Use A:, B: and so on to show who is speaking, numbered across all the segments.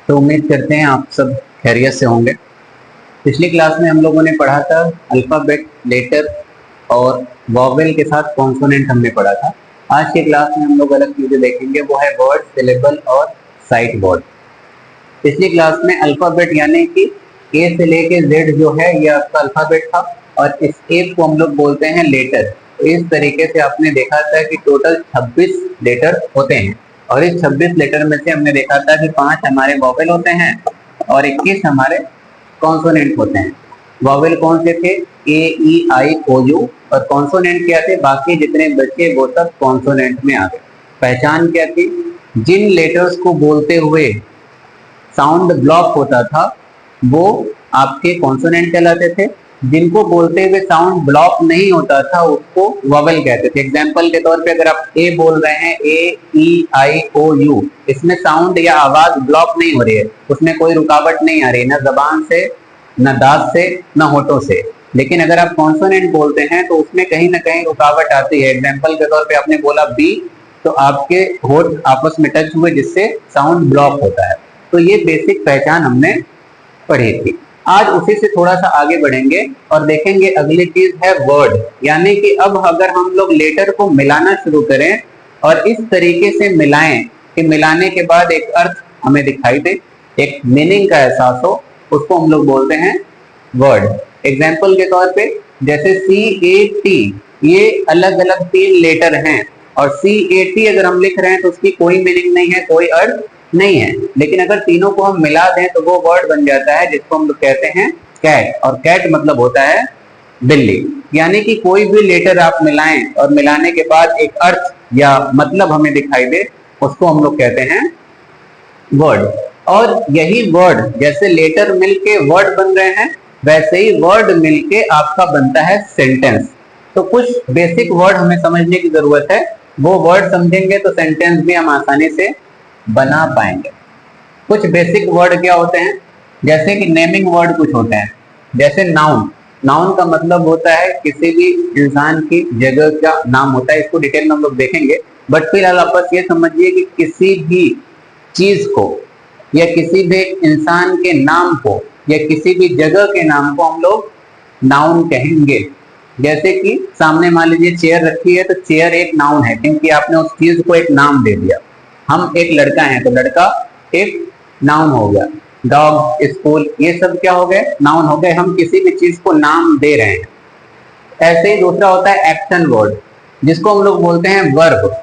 A: तो उम्मीद करते हैं आप सब खैरियत से होंगे। पिछली क्लास में हम लोगों ने पढ़ा था अल्फ़ाबेट, लेटर और वॉवेल के साथ कॉन्सोनेंट हमने पढ़ा था। आज की क्लास में हम लोग अलग चीज़ें देखेंगे, वो है वर्ड, सिलेबल और साइट वर्ड। पिछली क्लास में अल्फ़ाबेट यानी कि ए से लेके जेड जो है ये आपका अल्फ़ाबेट था और इस ए को हम लोग बोलते हैं लेटर। तो इस तरीके से आपने देखा था कि टोटल 26 लेटर होते हैं और इस 26 लेटर में से हमने देखा था कि 5 हमारे वॉवेल होते हैं और 21 हमारे कॉन्सोनेंट होते हैं। वॉवेल कौन से थे? ए, ई, आई, ओ, यू और कॉन्सोनेंट क्या थे? बाकी जितने बचे वो सब कॉन्सोनेंट में आ गए। पहचान क्या थी? जिन लेटर्स को बोलते हुए साउंड ब्लॉक होता था वो आपके कॉन्सोनेंट कहलाते थे, जिनको बोलते हुए साउंड ब्लॉक नहीं होता था उसको वॉवेल कहते थे। एग्जाम्पल के तौर पे अगर आप ए बोल रहे हैं, ए, ई, आई, ओ, यू, इसमें साउंड या आवाज ब्लॉक नहीं हो रही है, उसमें कोई रुकावट नहीं आ रही, ना जबान से, न दांत से, न होठों से। लेकिन अगर आप कॉन्सोनेंट बोलते हैं तो उसमें कहीं ना कहीं रुकावट आती है। एग्जाम्पल के तौर पे आपने बोला बी, तो आपके होठ आपस में टच हुए जिससे साउंड ब्लॉक होता है। तो ये बेसिक पहचान हमने पढ़ी थी। आज उसी से थोड़ा सा आगे बढ़ेंगे और देखेंगे अगली चीज है वर्ड, यानी कि अब अगर हम लोग लेटर को मिलाना शुरू करें और इस तरीके से मिलाएं कि मिलाने के बाद एक अर्थ हमें दिखाई दे, एक मीनिंग का एहसास हो, उसको हम लोग बोलते हैं वर्ड। एग्जाम्पल के तौर पे जैसे सी, ए, टी, ये अलग अलग 3 लेटर हैं और सी, ए, टी अगर हम लिख रहे हैं तो उसकी कोई मीनिंग नहीं है, कोई अर्थ नहीं है। लेकिन अगर तीनों को हम मिला दें तो वो वर्ड बन जाता है जिसको हम लोग कहते हैं कैट, और कैट मतलब होता है बिल्ली। यानी कि कोई भी लेटर आप मिलाएं और मिलाने के बाद एक अर्थ या मतलब हमें दिखाई दे, उसको हम लोग कहते हैं वर्ड। और यही वर्ड, जैसे लेटर मिलके वर्ड बन रहे हैं वैसे ही वर्ड मिलके आपका बनता है सेंटेंस। तो कुछ बेसिक वर्ड हमें समझने की जरूरत है, वो वर्ड समझेंगे तो सेंटेंस भी हम आसानी से बना पाएंगे। कुछ बेसिक वर्ड क्या होते हैं? जैसे कि नेमिंग वर्ड कुछ होते हैं, जैसे नाउन। नाउन का मतलब होता है किसी भी इंसान की जगह का नाम होता है, इसको डिटेल में हम लोग देखेंगे। बट फिलहाल आप बस ये समझिए कि किसी भी चीज को या किसी भी इंसान के नाम को या किसी भी जगह के नाम को हम लोग नाउन कहेंगे। जैसे कि सामने मान लीजिए चेयर रखी है, तो चेयर एक नाउन है क्योंकि आपने उस चीज को एक नाम दे दिया। हम एक लड़का है तो लड़का एक नाउन हो गया। डॉग, स्कूल, ये सब क्या हो गए? नाउन हो गए। हम किसी भी चीज को नाम दे रहे हैं। ऐसे ही दूसरा होता है एक्शन वर्ड, जिसको हम लोग बोलते हैं वर्ब।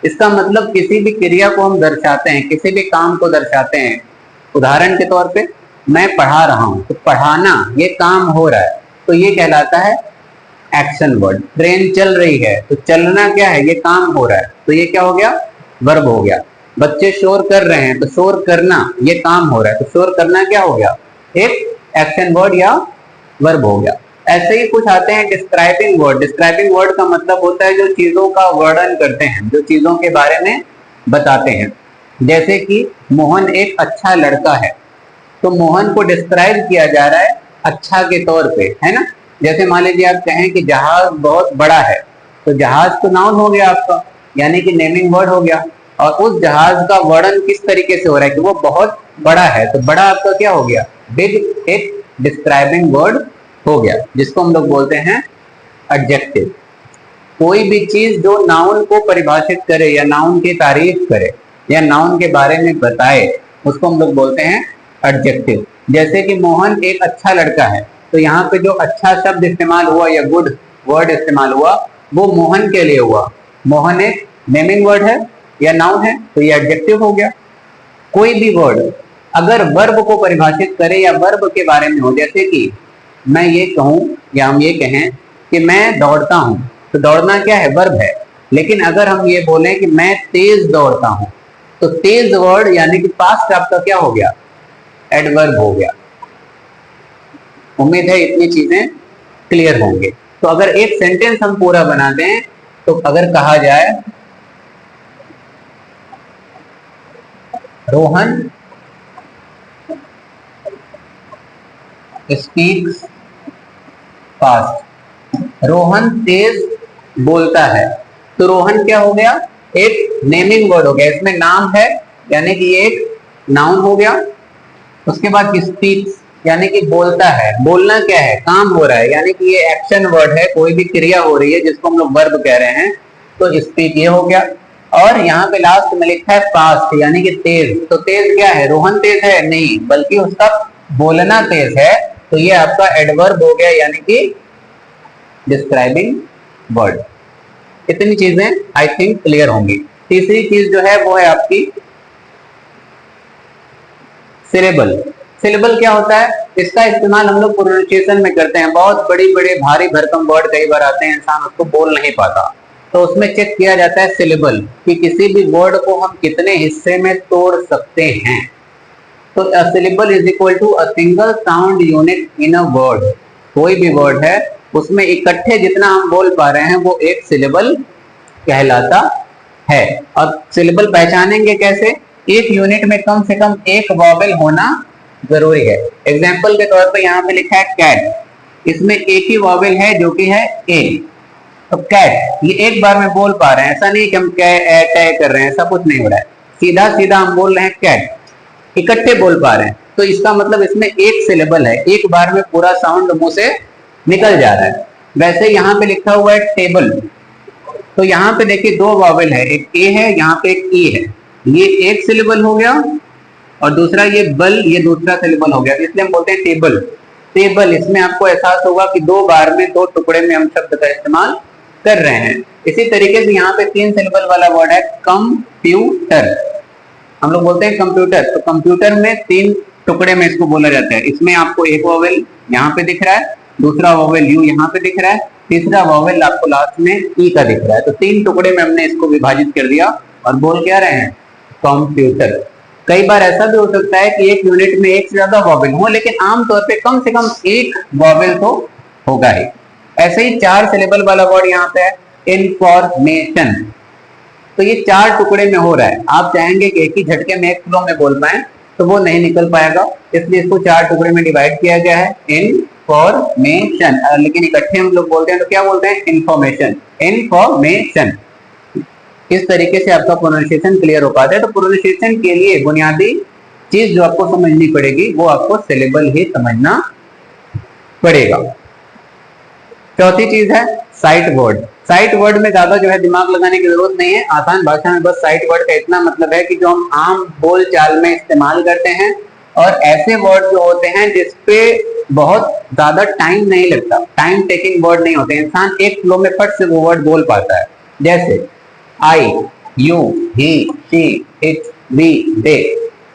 A: इसका मतलब किसी भी क्रिया को हम दर्शाते हैं, किसी भी काम को दर्शाते हैं। उदाहरण के तौर पे मैं पढ़ा रहा हूं, तो पढ़ाना ये काम हो रहा है, तो ये कहलाता है एक्शन वर्ड। ट्रेन चल रही है तो चलना क्या है? ये काम हो रहा है, तो ये क्या हो गया? वर्ब हो गया। बच्चे शोर कर रहे हैं तो शोर करना ये काम हो रहा है, तो शोर करना क्या हो गया? एक एक्शन वर्ड या वर्ब हो गया। ऐसे ही कुछ आते हैं डिस्क्राइबिंग वर्ड। डिस्क्राइबिंग वर्ड का मतलब होता है जो चीजों का वर्णन करते हैं, जो चीजों के बारे में बताते हैं। जैसे कि मोहन एक अच्छा लड़का है, तो मोहन को डिस्क्राइब किया जा रहा है अच्छा के तौर पे, है ना। जैसे मान लीजिए आप कहें कि जहाज बहुत बड़ा है, तो जहाज तो नाउन हो गया आपका, यानी कि नेमिंग वर्ड हो गया। और उस जहाज का वर्णन किस तरीके से हो रहा है कि वो बहुत बड़ा है, तो बड़ा आपका क्या हो गया? बिग, एक डिस्क्राइबिंग वर्ड हो गया, जिसको हम लोग बोलते हैं एडजेक्टिव। कोई भी चीज जो नाउन को परिभाषित करे या नाउन की तारीफ करे या नाउन के बारे में बताए, उसको हम लोग बोलते हैं एडजेक्टिव। जैसे कि मोहन एक अच्छा लड़का है, तो यहाँ पे जो अच्छा शब्द इस्तेमाल हुआ या गुड वर्ड इस्तेमाल हुआ वो मोहन के लिए हुआ। मोहन एक नेमिंग वर्ड है या नाउन है, तो ये एडजेक्टिव हो गया। कोई भी वर्ड अगर वर्ब को परिभाषित करे या वर्ब के बारे में हो, जैसे कि मैं ये कहूं या हम ये कहें कि मैं दौड़ता हूं, तो दौड़ना क्या है? वर्ब है। लेकिन अगर हम ये बोलें कि मैं तेज दौड़ता हूं, तो तेज वर्ड यानी कि पास्ट आपका क्या हो गया? एडवर्ब हो गया। उम्मीद है इतनी चीजें क्लियर होंगे। तो अगर एक सेंटेंस हम पूरा बना दें, तो अगर कहा जाए रोहन स्पीक्स फास्ट, रोहन तेज बोलता है, तो रोहन क्या हो गया? एक नेमिंग वर्ड हो गया। इसमें नाम है यानी कि एक नाउन हो गया। उसके बाद स्पीक्स यानी कि बोलता है, बोलना क्या है, काम हो रहा है, यानी कि ये एक्शन वर्ड है, कोई भी क्रिया हो रही है जिसको हम लोग वर्ब कह रहे हैं, तो स्पीक ये हो गया। और यहाँ पे लास्ट में लिखा है फास्ट यानी कि तेज, तो तेज क्या है, रोहन तेज है नहीं, बल्कि उसका बोलना तेज है, तो ये आपका एडवर्ब हो गया यानी कि डिस्क्राइबिंग वर्ड। इतनी चीजें आई थिंक क्लियर होंगी। तीसरी चीज जो है वो है आपकी सिलेबल। सिलेबल क्या होता है, इसका इस्तेमाल हम लोग प्रोनाउंसिएशन में करते हैं। बहुत बड़ी बड़े भारी भरकम वर्ड कई बार आते हैं, इंसान उसको बोल नहीं पाता, तो उसमें चेक किया जाता है सिलेबल कि किसी भी वर्ड को हम कितने हिस्से में तोड़ सकते हैं। तो a syllable is equal to a single sound unit in a word. कोई भी वर्ड है उसमें इकट्ठे जितना हम बोल पा रहे हैं वो एक सिलेबल कहलाता है। और सिलेबल पहचानेंगे कैसे, एक यूनिट में कम से कम एक वॉवेल होना जरूरी है। एग्जाम्पल के तौर पर यहाँ पे लिखा है कैट, इसमें एक ही वॉवेल है जो कि है ए, तो कैट ये एक बार में बोल पा रहे हैं, ऐसा नहीं कि हम कै कर रहे हैं, ऐसा कुछ नहीं हो रहा है, सीधा सीधा हम बोल रहे हैं कैट, इकट्ठे बोल पा रहे हैं, तो इसका मतलब इसमें एक सिलेबल है, एक बार में पूरा साउंड मुंह से निकल जा रहा है। वैसे यहाँ पे लिखा हुआ है टेबल, तो यहाँ पे देखिए दो वॉवेल है, एक ए है, यहाँ पे एक ई है, ये एक सिलेबल हो गया, और दूसरा ये बल, ये दूसरा सिलेबल हो गया, इसलिए हम बोलते हैं टेबल। टेबल, इसमें आपको एहसास होगा कि दो बार में दो टुकड़े में हम शब्द का इस्तेमाल कर रहे हैं। इसी तरीके से यहाँ पे तीन सिलेबल वाला वर्ड है कंप्यूटर। हम लोग बोलते हैं कंप्यूटर, तो कंप्यूटर में तीन टुकड़े में इसको बोला जाता है। इसमें आपको एक वॉवेल यहाँ पे दिख रहा है, दूसरा वॉवेल यू यहाँ पे दिख रहा है, तीसरा वॉवेल आपको लास्ट में ई का दिख रहा है। तो तीन टुकड़े में हमने इसको विभाजित कर दिया और बोल क्या रहे हैं, कंप्यूटर। कई बार ऐसा भी हो सकता है कि एक यूनिट में एक से ज्यादा वॉवेल हो, लेकिन आमतौर पे कम से कम एक वॉवेल तो होगा ही। ऐसे ही चार सिलेबल वाला वर्ड यहाँ पे है इंफॉर्मेशन, तो ये चार टुकड़े में हो रहा है। आप चाहेंगे कि एक ही झटके में एक फ्लो में बोल पाए, तो वो नहीं निकल पाएगा, इसलिए इसको चार टुकड़े में डिवाइड किया गया है, इंफॉर्मेशन। लेकिन इकट्ठे हम लोग बोलते हैं तो क्या बोलते हैं, इंफॉर्मेशन, इंफॉर्मेशन। इस तरीके से आपका प्रोनाउंसिएशन क्लियर हो पाता है। तो प्रोनाउंसिएशन के लिए बुनियादी चीज जो आपको समझनी पड़ेगी वो आपको सिलेबल ही समझना पड़ेगा। चौथी चीज है साइट वर्ड। साइट वर्ड में ज्यादा जो है दिमाग लगाने की जरूरत नहीं है, आसान भाषा में बस साइट वर्ड का इतना मतलब है कि जो हम आम बोल चाल में इस्तेमाल करते हैं, और ऐसे वर्ड जो होते हैं जिसपे बहुत ज्यादा टाइम नहीं लगता, टाइम टेकिंग वर्ड नहीं होते, इंसान एक फ्लो में फट से वो वर्ड बोल पाता है। जैसे I, you, he, she, it, we, they,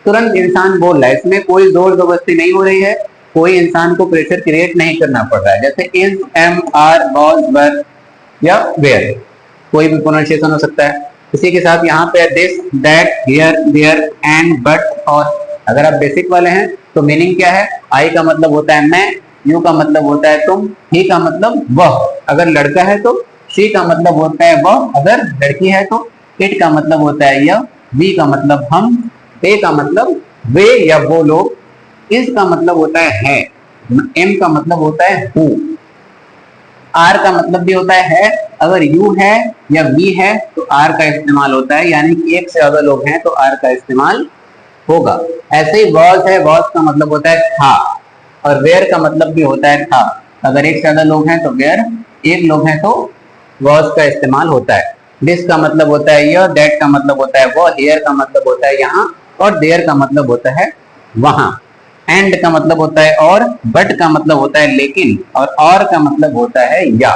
A: तुरंत इंसान बोल रहा है, इसमें कोई जोर जबरदस्ती नहीं हो रही है, कोई इंसान को प्रेशर क्रिएट नहीं करना पड़ रहा है। जैसे इज, एम, आर, वॉज, वर या वेयर, कोई भी प्रोनाउंसिएशन हो सकता है। इसी के साथ यहाँ पे this, that, here, there, and, but, और। अगर आप बेसिक वाले हैं तो मीनिंग क्या है, आई का मतलब होता है मैं, यू का मतलब होता है तुम, ही का मतलब वह, अगर लड़का है तो, शी का मतलब होता है वह, अगर लड़की है तो, इट का मतलब होता है यह, वी का मतलब हम, दे का मतलब वे या वो लोग, इस का मतलब होता है, एम का मतलब होता है हु, आर का मतलब भी होता है, अगर यू है या वी है तो आर का इस्तेमाल होता है, यानी कि एक से ज्यादा लोग हैं तो आर का इस्तेमाल होगा। ऐसे ही वॉज है, वॉज का मतलब होता है था, और वेयर का मतलब भी होता है था, अगर एक से ज्यादा लोग हैं तो वेयर, एक लोग हैं तो वॉज का इस्तेमाल होता है। दिस का मतलब होता है यह, दैट का मतलब होता है वो, हियर का मतलब होता है यहाँ, और देयर का मतलब होता है वहां, एंड का मतलब होता है और, बट का मतलब होता है लेकिन, और का मतलब होता है या।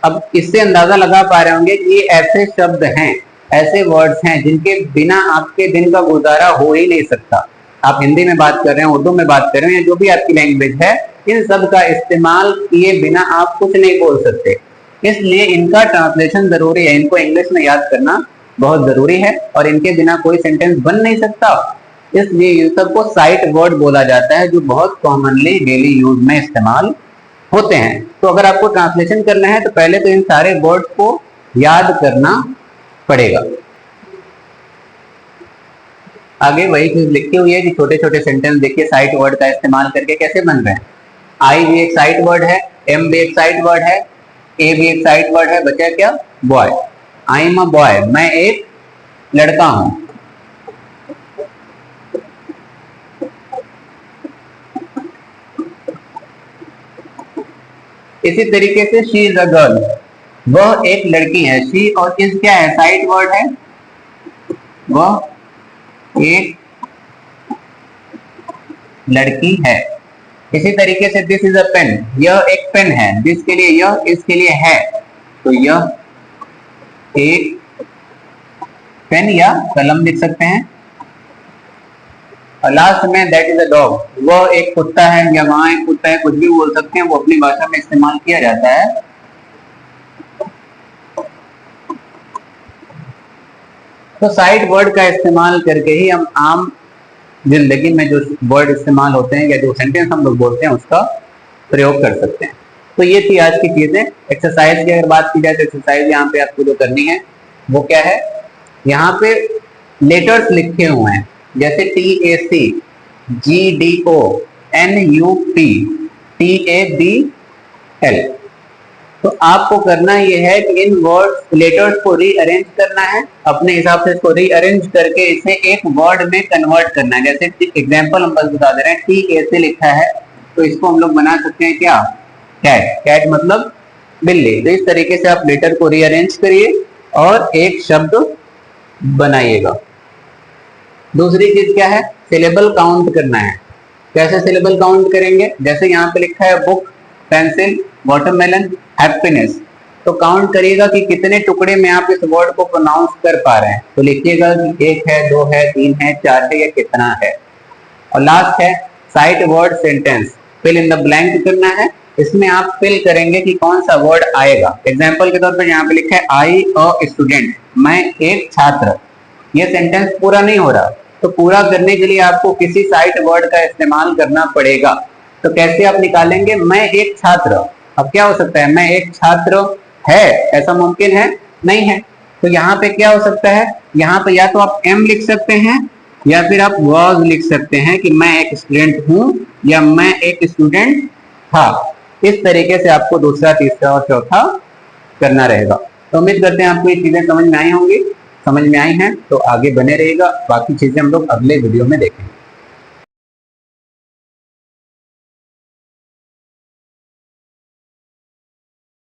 A: अब इससे अंदाजा लगा पा रहे होंगे कि ये ऐसे शब्द हैं, ऐसे वर्ड्स हैं जिनके बिना आपके दिन का गुजारा हो ही नहीं सकता। आप हिंदी में बात कर रहे हैं, उर्दू में बात कर रहे हैं, या जो भी आपकी लैंग्वेज है, इन सब का इस्तेमाल किए बिना आप कुछ नहीं बोल सकते, इसलिए इनका ट्रांसलेशन जरूरी है। इनको इंग्लिश में याद करना बहुत जरूरी है, और इनके बिना कोई सेंटेंस बन नहीं सकता, इसलिए इन सबको साइट वर्ड बोला जाता है, जो बहुत कॉमनली डेली यूज में इस्तेमाल होते हैं। तो अगर आपको ट्रांसलेशन करना है तो पहले तो इन सारे वर्ड्स को याद करना पड़ेगा। आगे वही चीज लिखी हुई है कि छोटे छोटे सेंटेंस देखिए साइट वर्ड का इस्तेमाल करके कैसे बन रहे हैं। आई भी एक साइट वर्ड है, एम भी एक साइट वर्ड है, ए भी एक साइट वर्ड है, बचा क्या, boy. I am a boy, मैं एक लड़का हूं। इसी तरीके से शी इज अ गर्ल, वह एक लड़की है। शी और इज क्या है, साइड वर्ड है, वह एक लड़की है। इसी तरीके से दिस इज अ पेन, यह एक पेन है। दिस के लिए यह, इसके लिए है, तो यह एक पेन या कलम लिख सकते हैं। और लास्ट में दैट इज अ डॉग, वह एक कुत्ता है या वहां एक कुत्ता है, कुछ भी बोल सकते हैं, वो अपनी भाषा में इस्तेमाल किया जाता है। तो साइड वर्ड का इस्तेमाल करके ही हम आम जिंदगी में जो वर्ड इस्तेमाल होते हैं या जो सेंटेंस हम लोग बोलते हैं उसका प्रयोग कर सकते हैं। तो ये थी आज की चीजें। एक्सरसाइज की अगर बात की जाए तो एक्सरसाइज यहाँ पे आपको जो करनी है वो क्या है, यहाँ पे लेटर्स लिखे हुए हैं, जैसे TAC, GDO, NUP, TABL। तो आपको करना ये है कि इन वर्ड लेटर्स को रीअरेंज करना है, अपने हिसाब से इसको रीअरेंज करके इसे एक वर्ड में कन्वर्ट करना है। जैसे एग्जांपल हम बस बता दे रहे हैं, TAC लिखा है तो इसको हम लोग बना सकते हैं क्या, कैट। कैट मतलब बिल्ली। तो इस तरीके से आप लेटर को रीअरेंज करिए और एक शब्द बनाइएगा। दूसरी चीज क्या है, सिलेबल काउंट करना है। कैसे सिलेबल काउंट करेंगे, जैसे यहाँ पे लिखा है बुक, पेंसिल, वाटरमेलन, हैप्पीनेस, तो काउंट करिएगा कि कितने टुकड़े में आप इस वर्ड को प्रोनाउंस कर पा रहे हैं। तो लिखिएगा कि 1 है, 2 है, 3 है, 4 है या कितना है। और लास्ट है sight word sentence, fill in the blank करना है। इसमें आप फिल करेंगे कि कौन सा वर्ड आएगा। एग्जाम्पल के तौर पर यहाँ पे लिखा है आई अ स्टूडेंट, मैं एक छात्र। ये सेंटेंस पूरा नहीं हो रहा, तो पूरा करने के लिए आपको किसी साइट वर्ड का इस्तेमाल करना पड़ेगा। तो कैसे आप निकालेंगे, मैं एक छात्र। अब क्या हो सकता है, मैं एक छात्र है, ऐसा मुमकिन है नहीं है। तो यहाँ पे क्या हो सकता है, यहाँ पे या तो आप एम लिख सकते हैं या फिर आप वाज लिख सकते हैं कि मैं एक स्टूडेंट हूं या मैं एक स्टूडेंट था। इस तरीके से आपको दूसरा, तीसरा और चौथा करना रहेगा। तो उम्मीद करते हैं आपको ये चीजें समझ में आई होंगी। समझ में आई हैं तो आगे बने रहेगा, बाकी चीजें हम लोग अगले वीडियो में देखेंगे।